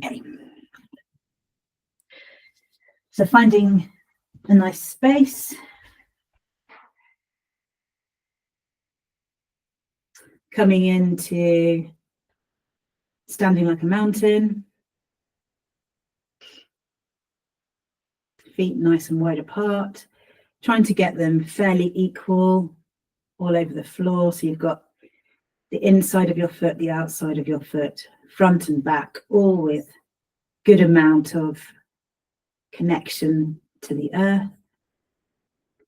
Okay. So finding a nice space. Coming into standing like a mountain. Feet nice and wide apart. Trying to get them fairly equal all over the floor. So you've got the inside of your foot, the outside of your foot, front and back, all with good amount of connection to the earth.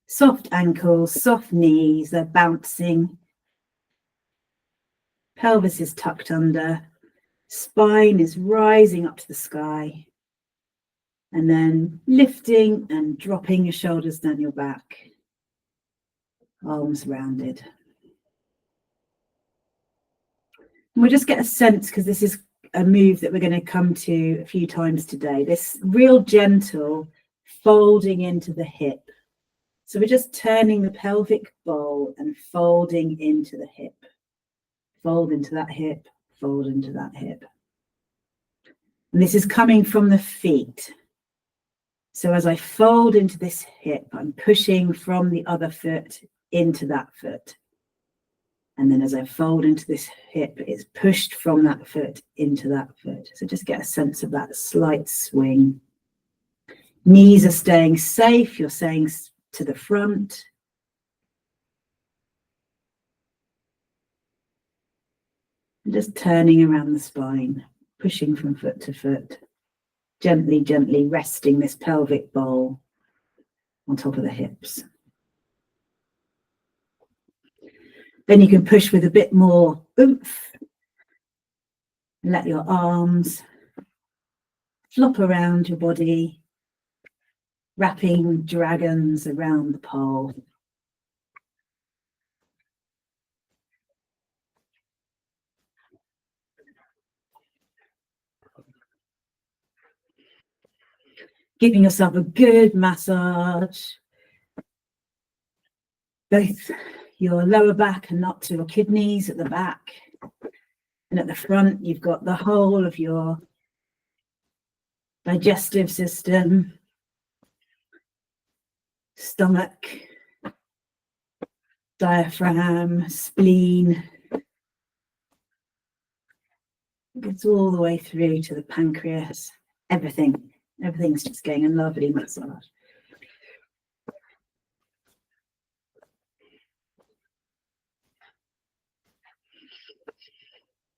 Soft ankles, soft knees, they're bouncing. Pelvis is tucked under. Spine is rising up to the sky. And then lifting and dropping your shoulders down your back. Arms rounded. And we'll just get a sense, because this is a move that we're going to come to a few times today, this real gentle folding into the hip. So we're just turning the pelvic bowl and folding into the hip. Fold into that hip, fold into that hip. And this is coming from the feet. So as I fold into this hip, I'm pushing from the other foot into that foot. And then as I fold into this hip, it's pushed from that foot into that foot. So just get a sense of that slight swing. Knees are staying safe. You're staying to the front. And just turning around the spine, pushing from foot to foot. Gently, gently resting this pelvic bowl on top of the hips. Then you can push with a bit more oomph. Let your arms flop around your body, wrapping dragons around the pole. Giving yourself a good massage. Both your lower back and up to your kidneys at the back. And at the front, you've got the whole of your digestive system, stomach, diaphragm, spleen. It gets all the way through to the pancreas. Everything's just getting a lovely massage.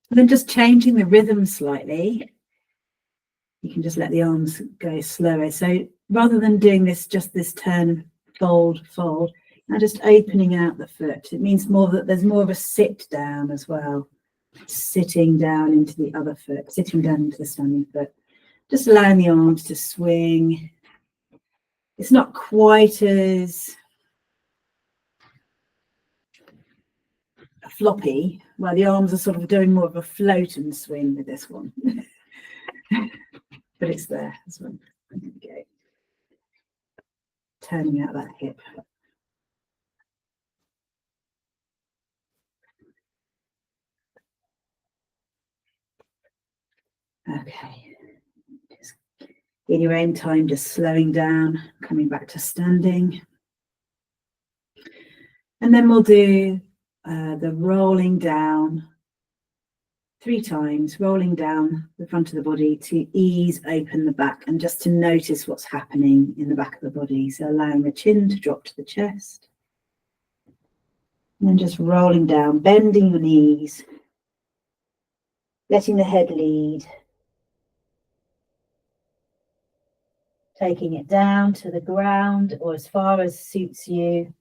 And then just changing the rhythm slightly. You can just let the arms go slower. So rather than doing this, just this turn, fold, fold, now just opening out the foot. It means more that there's more of a sit down as well. Sitting down into the other foot, sitting down into the standing foot. Just allowing the arms to swing. It's not quite as floppy, where the arms are sort of doing more of a float and swing with this one. But it's there as well. There we go. Turning out that hip. Okay. Just in your own time, just slowing down, coming back to standing. And then we'll do the rolling down 3 times, rolling down the front of the body to ease open the back and just to notice what's happening in the back of the body. So allowing the chin to drop to the chest. And then just rolling down, bending your knees, letting the head lead. Taking it down to the ground or as far as suits you.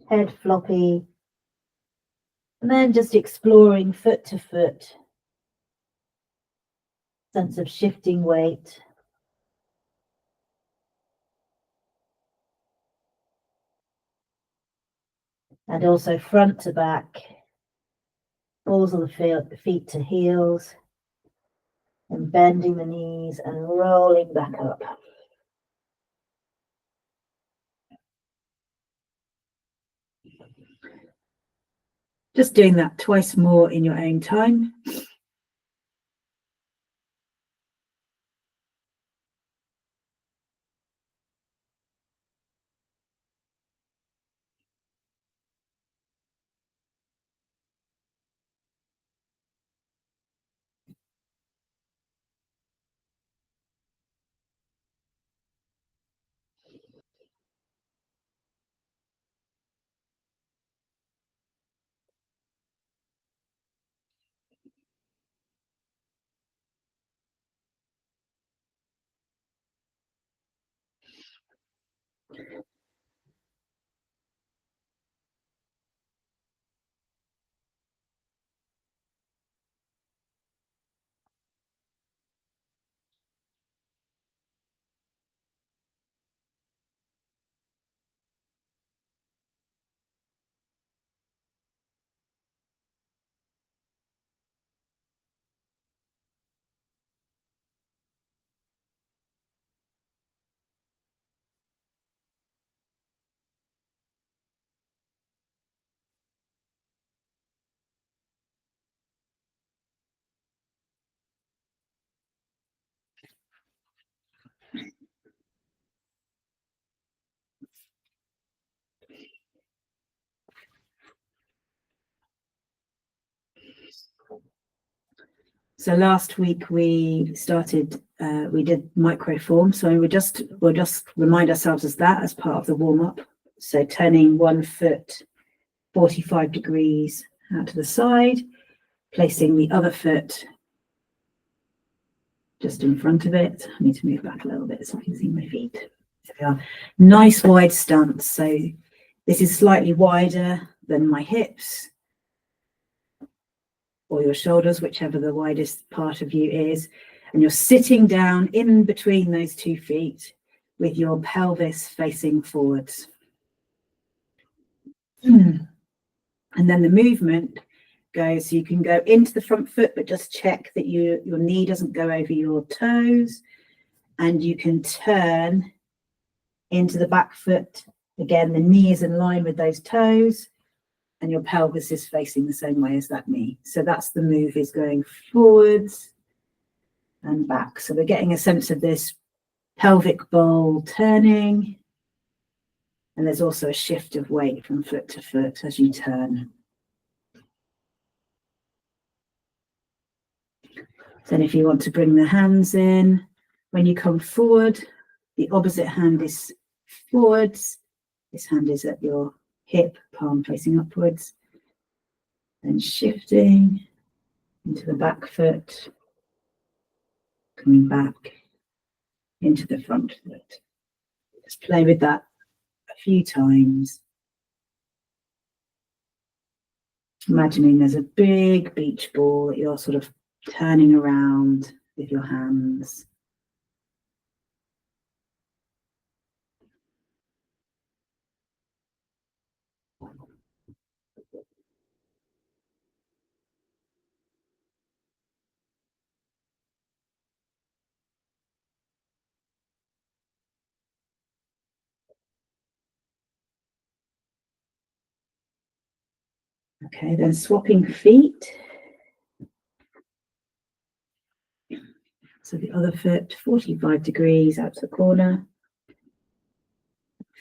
Head floppy. And then just exploring foot to foot. Sense of shifting weight. And also front to back. Balls of the feet to heels. And bending the knees and rolling back up. Just doing that twice more in your own time. So last week we started, we did microform. So we'll just remind ourselves as that as part of the warm up. So turning one foot 45 degrees out to the side, placing the other foot just in front of it. I need to move back a little bit so I can see my feet. There we are. Nice wide stance. So this is slightly wider than my hips or your shoulders, whichever the widest part of you is. And you're sitting down in between those 2 feet with your pelvis facing forwards. And then the movement goes, so you can go into the front foot, but just check that your knee doesn't go over your toes. And you can turn into the back foot. Again, the knee is in line with those toes and your pelvis is facing the same way as that knee. So that's the move, is going forwards and back. So we're getting a sense of this pelvic bowl turning. And there's also a shift of weight from foot to foot as you turn. Then if you want to bring the hands in, when you come forward, the opposite hand is forwards. This hand is at your hip, palm facing upwards. Then shifting into the back foot, coming back into the front foot. Just play with that a few times. Imagining there's a big beach ball that you're sort of turning around with your hands. Okay, then swapping feet. So the other foot 45 degrees out to the corner.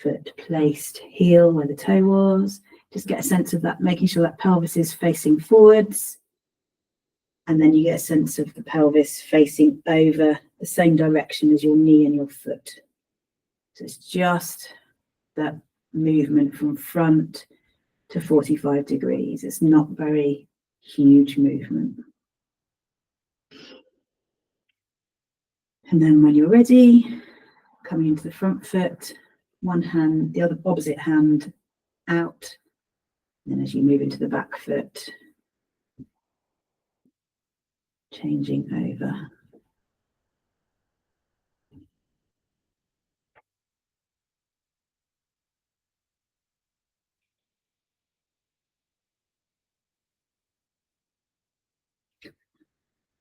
Foot placed heel where the toe was. Just get a sense of that, making sure that pelvis is facing forwards. And then you get a sense of the pelvis facing over the same direction as your knee and your foot. So it's just that movement from front to 45 degrees. It's not very huge movement. And then when you're ready, coming into the front foot, one hand, the other opposite hand out. And then as you move into the back foot, changing over.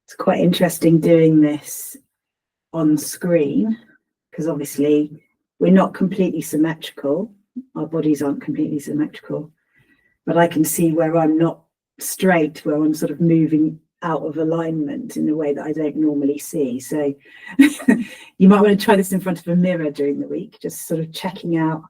It's quite interesting doing this on screen because obviously we're not completely symmetrical. Our bodies aren't completely symmetrical, but I can see where I'm not straight, where I'm sort of moving out of alignment in a way that I don't normally see. So you might want to try this in front of a mirror during the week, just sort of checking out,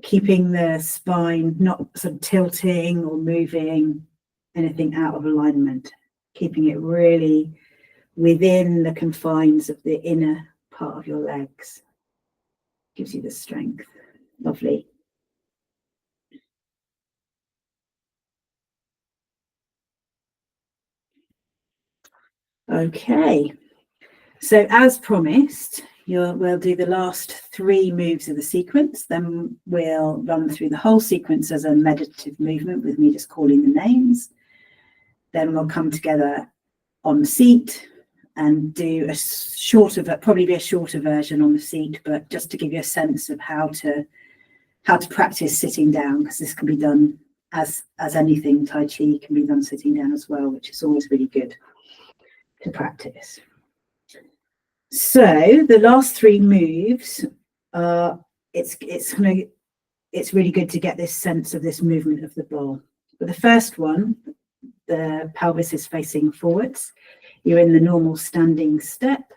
keeping the spine not sort of tilting or moving anything out of alignment, keeping it really within the confines of the inner part of your legs. Gives you the strength. Lovely. Okay, so as promised, we'll do the last 3 moves of the sequence, then we'll run through the whole sequence as a meditative movement with me just calling the names. Then we'll come together on the seat and do a shorter, probably be a shorter version on the seat, but just to give you a sense of how to practice sitting down, because this can be done as anything. Tai Chi can be done sitting down as well, which is always really good to practice. So the last 3 moves, it's really good to get this sense of this movement of the bowl. But the first one, the pelvis is facing forwards. You're in the normal standing step.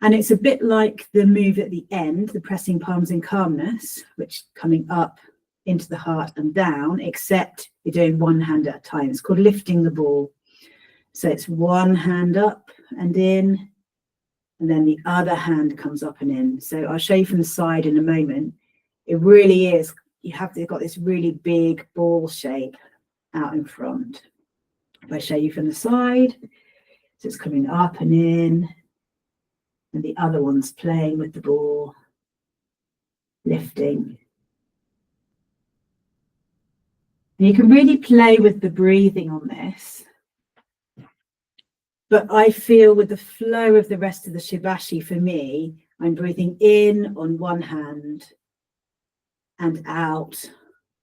And it's a bit like the move at the end, the pressing palms in Calmness, which coming up into the heart and down, except you're doing one hand at a time. It's called lifting the ball. So it's one hand up and in, and then the other hand comes up and in. So I'll show you from the side in a moment. It really is, you've got this really big ball shape out in front. If I show you from the side, so it's coming up and in, and the other one's playing with the ball, lifting. And you can really play with the breathing on this. But I feel with the flow of the rest of the Shibashi, for me, I'm breathing in on one hand and out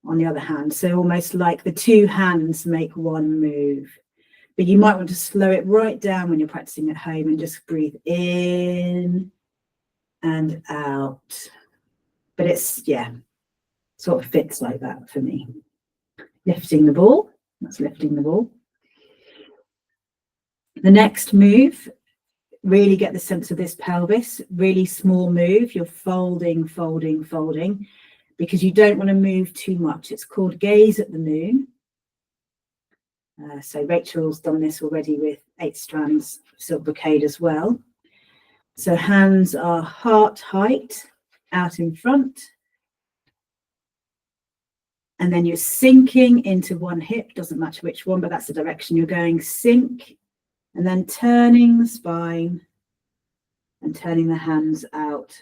on the other hand. So almost like the two hands make one move. But you might want to slow it right down when you're practicing at home and just breathe in and out. But it's, yeah, sort of fits like that for me. Lifting the ball, that's lifting the ball. The next move, really get the sense of this pelvis, really small move. You're folding, folding, folding, because you don't want to move too much. It's called gaze at the moon. So Rachel's done this already with 8 strands silk brocade as well. So hands are heart height out in front. And then you're sinking into one hip, doesn't matter which one, but that's the direction you're going. Sink, and then turning the spine and turning the hands out.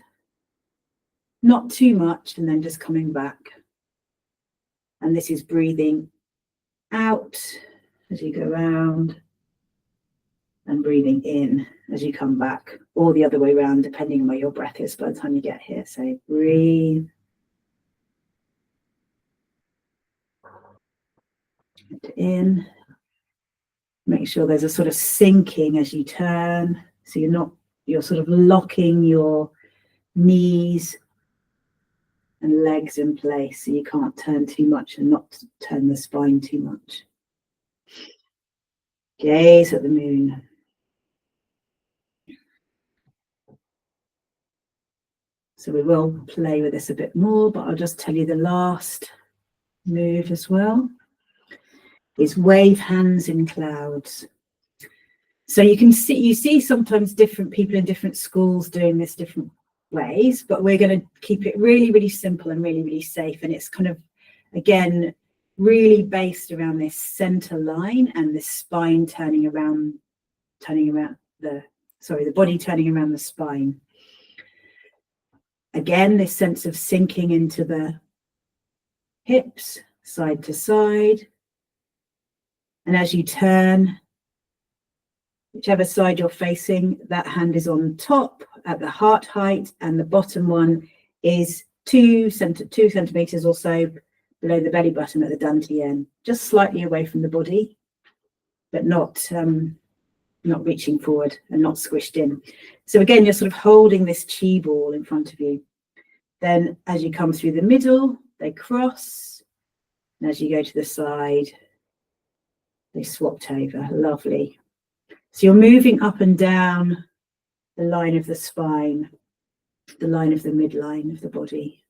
Not too much, and then just coming back. And this is breathing out as you go around and breathing in as you come back, or the other way around, depending on where your breath is by the time you get here. So breathe in. Make sure there's a sort of sinking as you turn, so you're sort of locking your knees and legs in place, so you can't turn too much and not turn the spine too much. Gaze at the moon. So we will play with this a bit more, but I'll just tell you the last move as well. Is wave hands in clouds. So you see sometimes different people in different schools doing this different ways, but we're going to keep it really, really simple and really, really safe. And it's kind of, again, really based around this center line and this spine the body turning around the spine. Again, this sense of sinking into the hips, side to side. And as you turn, whichever side you're facing, that hand is on top at the heart height, and the bottom one is 2 centimeters or so below the belly button at the dantian, just slightly away from the body, but not reaching forward and not squished in. So again, you're sort of holding this chi ball in front of you. Then as you come through the middle, they cross, and as you go to the side, they swapped over. Lovely. So you're moving up and down the line of the spine, the line of the midline of the body.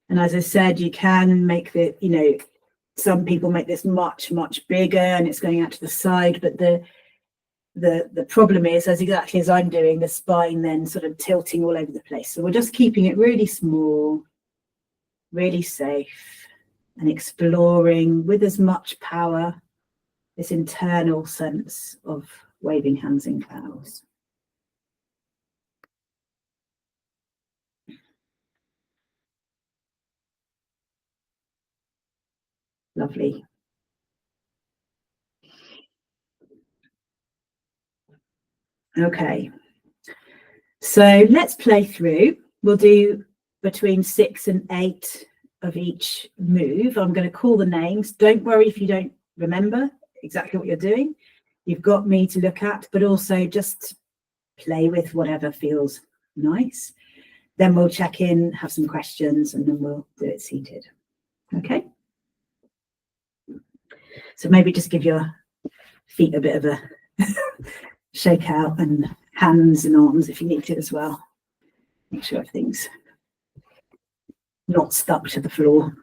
And as I said, you can make some people make this much, much bigger and it's going out to the side, but the problem is, as exactly as I'm doing, the spine then sort of tilting all over the place. So we're just keeping it really small, really safe, and exploring with as much power this internal sense of waving hands in clouds. Lovely. Okay, so let's play through. We'll do between 6 and 8 of each move. I'm going to call the names. Don't worry if you don't remember exactly what you're doing. You've got me to look at, but also just play with whatever feels nice. Then we'll check in, have some questions, and then we'll do it seated. Okay? So maybe just give your feet a bit of a shake out, and hands and arms if you need to as well. Make sure everything's not stuck to the floor.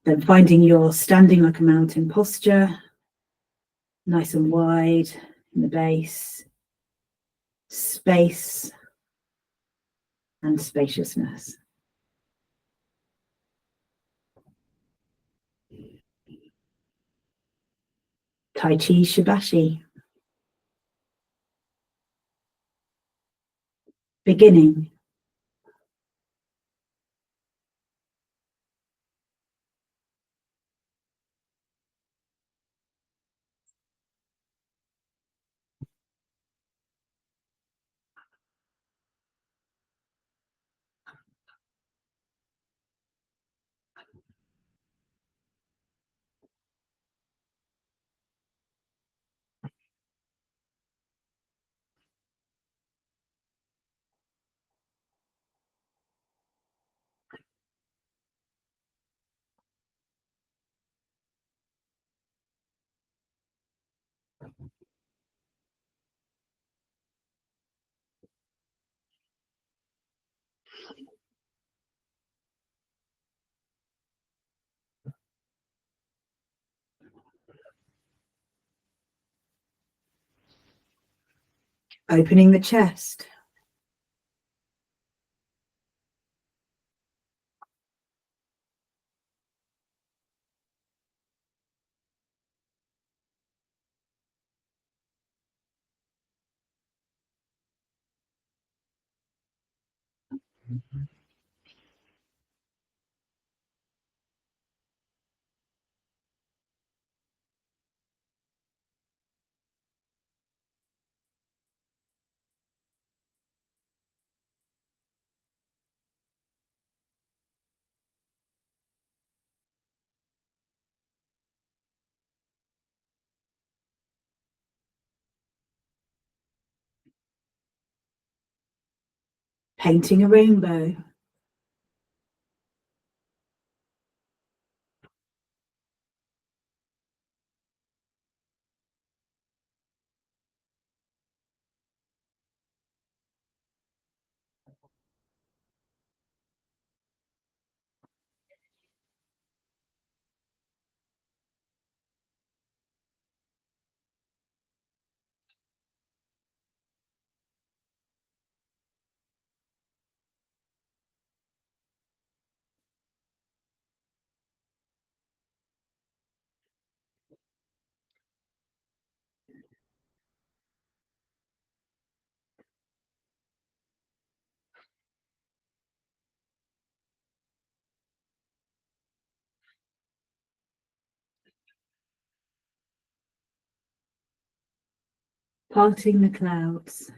Then finding your standing like a mountain posture, nice and wide in the base, space and spaciousness. Tai Chi Shibashi. Beginning. Opening the chest. Painting a rainbow. Parting the clouds.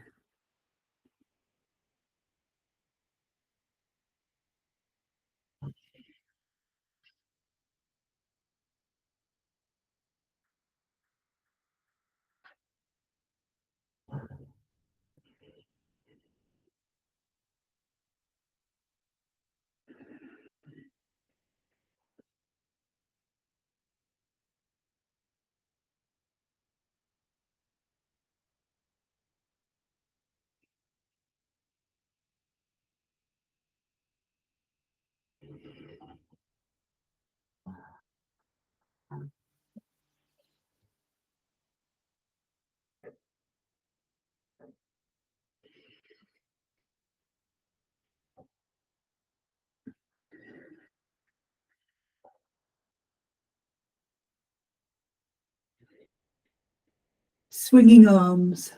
Swinging arms.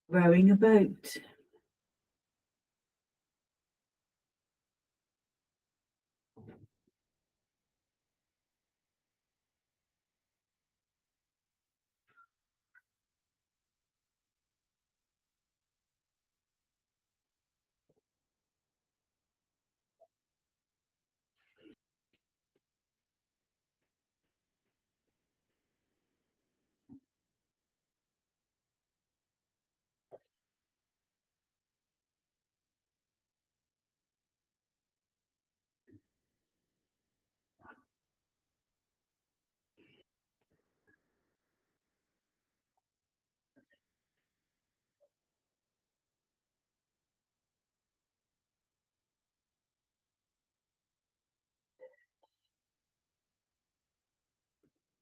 rowing a boat.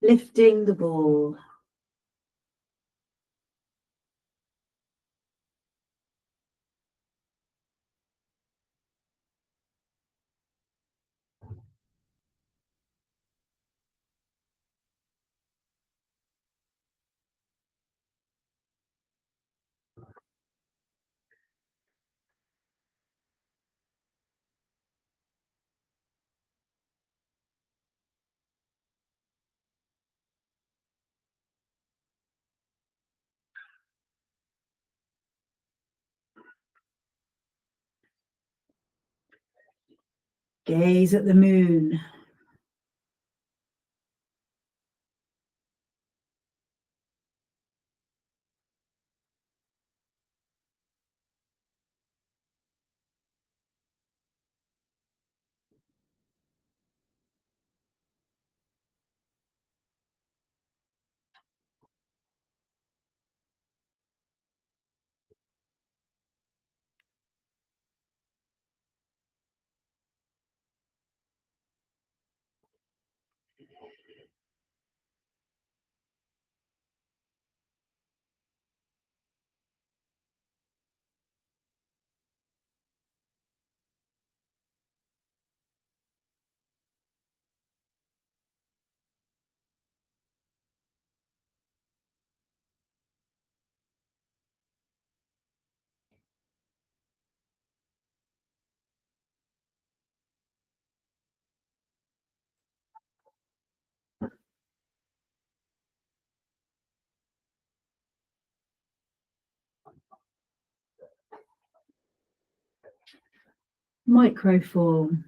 Lifting the ball. Gaze at the moon. Microform.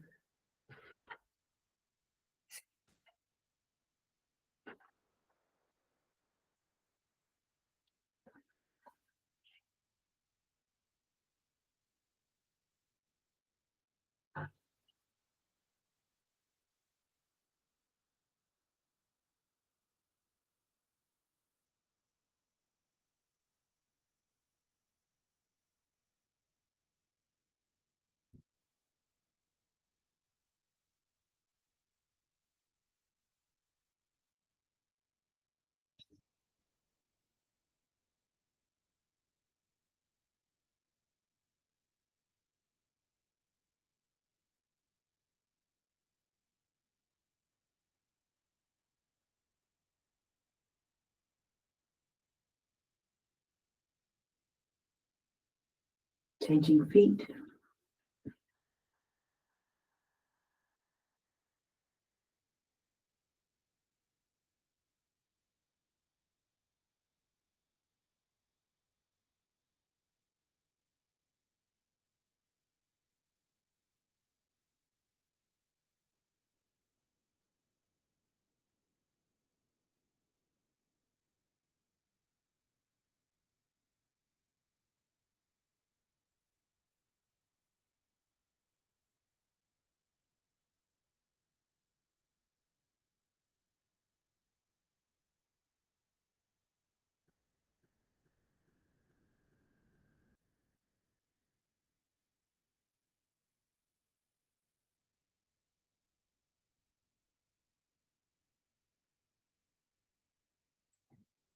Changing feet.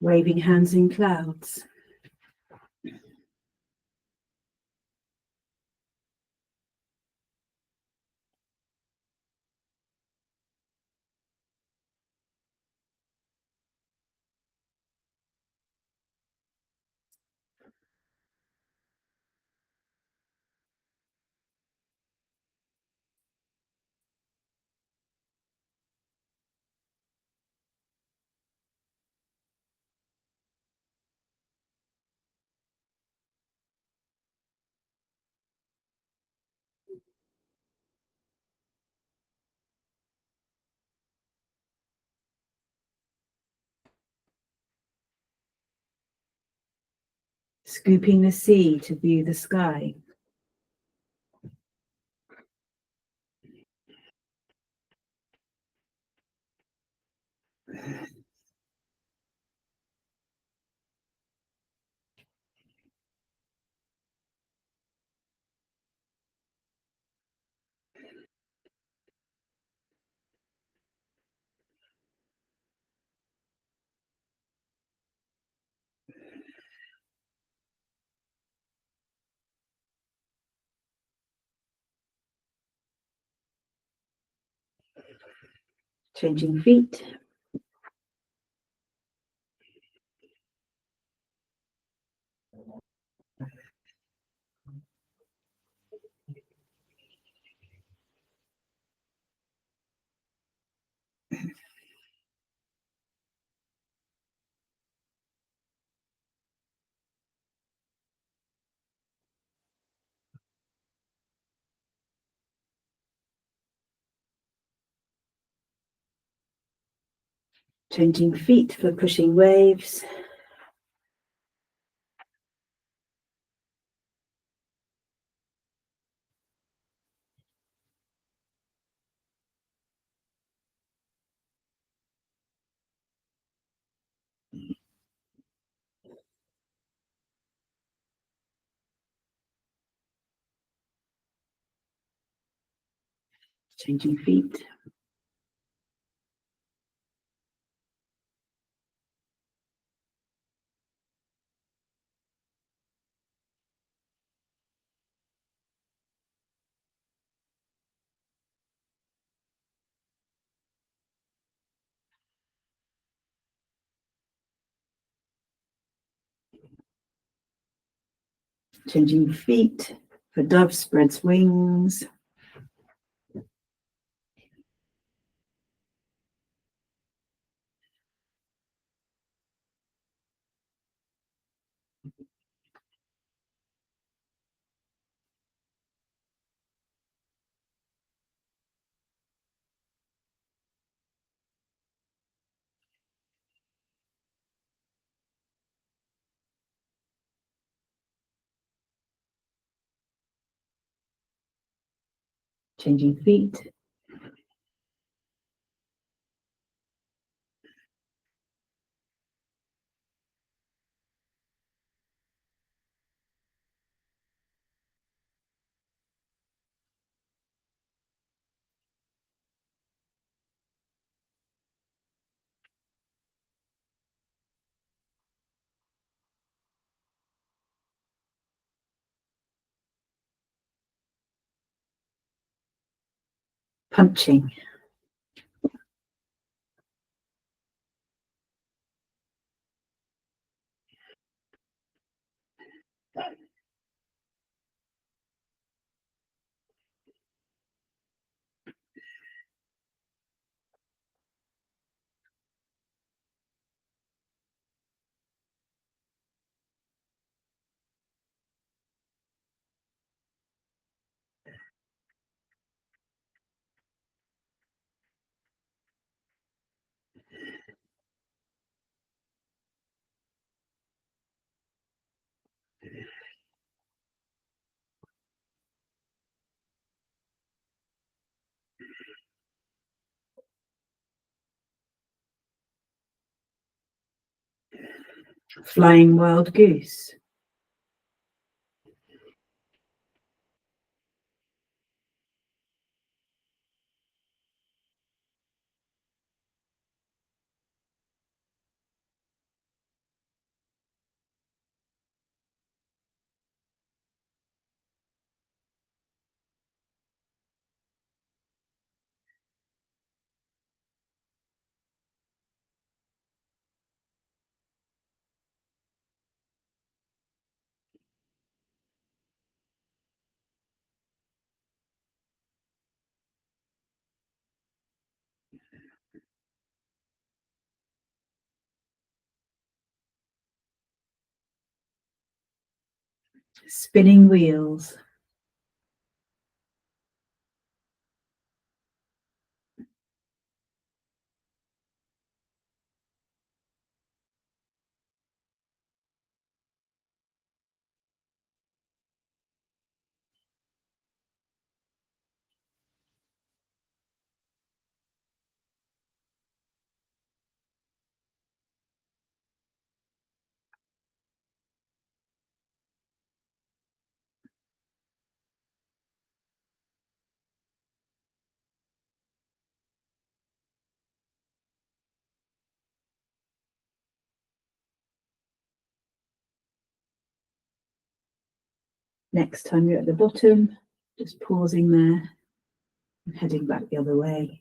Waving hands in clouds. Scooping the sea to view the sky. Changing feet. Changing feet for pushing waves. Changing feet. Changing feet for dove spreads wings. Changing feet. Punching. Flying wild goose. Spinning wheels. Next time you're at the bottom, just pausing there and heading back the other way.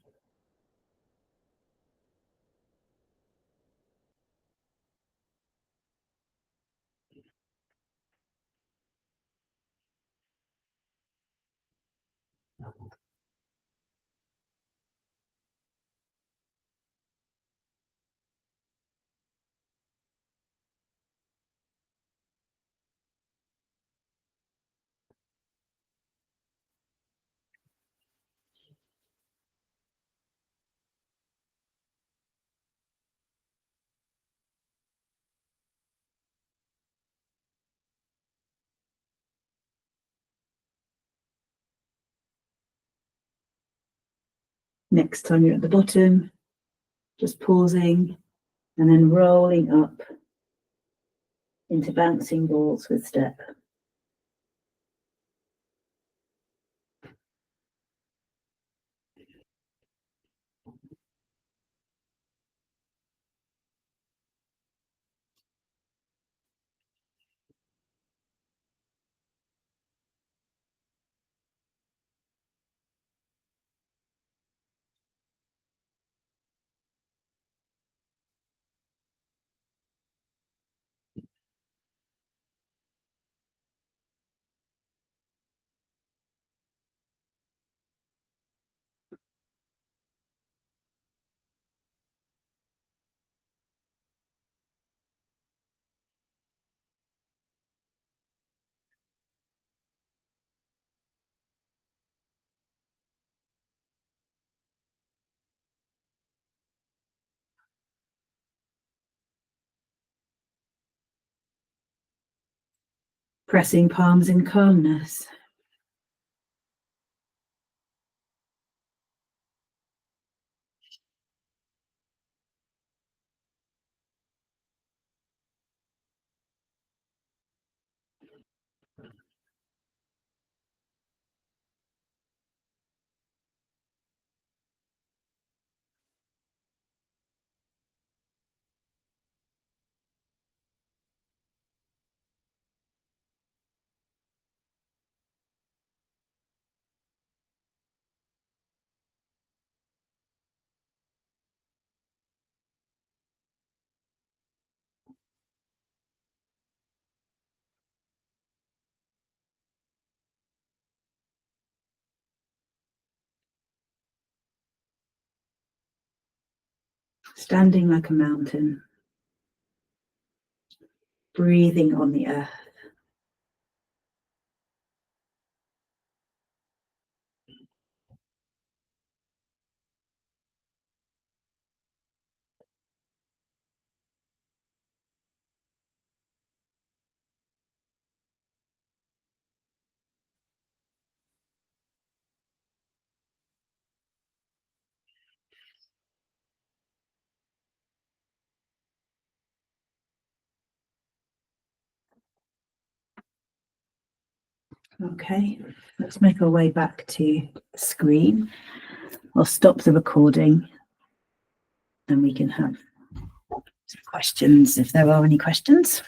Next time you're at the bottom, just pausing and then rolling up into bouncing balls with step. Pressing palms in calmness. Standing like a mountain, breathing on the earth. Okay, let's make our way back to the screen. I'll stop the recording and we can have some questions if there are any questions.